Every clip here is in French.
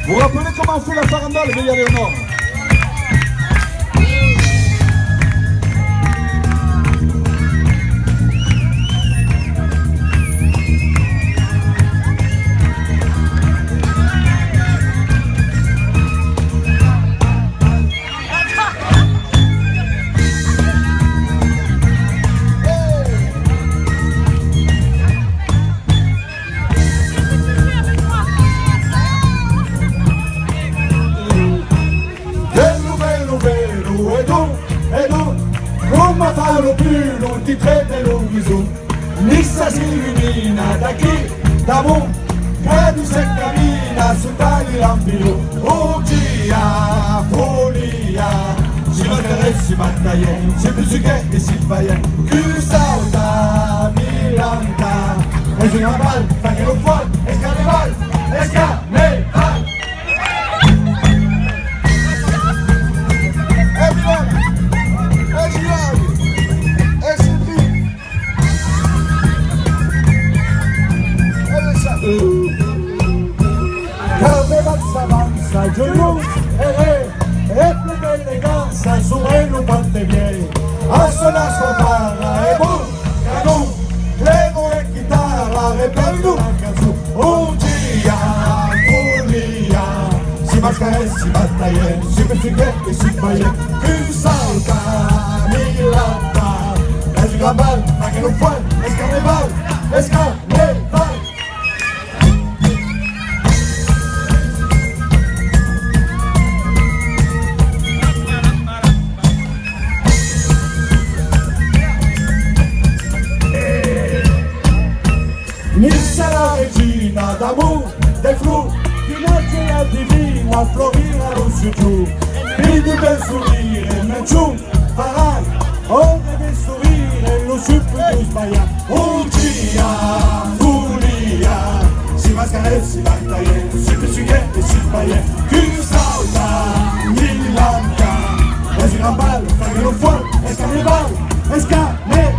Vous vous rappelez comment on fait la farandole, mais il y avait au nord. Come farlo più, non ti trete l'uniso, Nissa si illumina da chi, da mo, che se cammina su tali lampino, Ugia, folia, si batterebbe, battaglia, si più che e si sbaglia, più salta, milanta, e si una bal, fa che lo fuori, e carneval, e carneval. Carneval avanza, gioioso e replica eleganza su reno quante viene, a suonare sua barra e boom, canon, clemo e chitarra, rependo una canzone, un dia, folia, si masca e si battaglia, si pezzica e si sbaglia, più salta, milanta, e si gambal, ma che non fa, es carneval, es carneval. Nissa la regina d'amore, del flu, di legge la divina, florire rosso giù, di bel sourire, menciù, farai, o deve sourire, lo super di sbagliare, Ugia, furia, si mascara e si battaglia, si piccica e si sbaglia, più salta, milanta, e si gambal, fa che non fuori, es carneval, es carneval.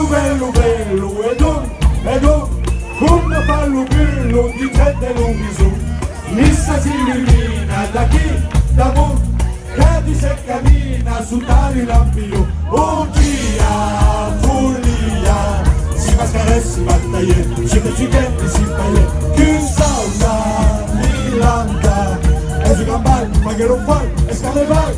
Bello, bello, e tu, come fallo bello, di gente non mi su, Nissa si illumina da chi, da mo, che se cammina su tali lampino, Ugia, folia, si mascara e si battaglia, si pezzica e si sbaglia, più salta, milanta, e si gambal, ma che non fa, es carneval.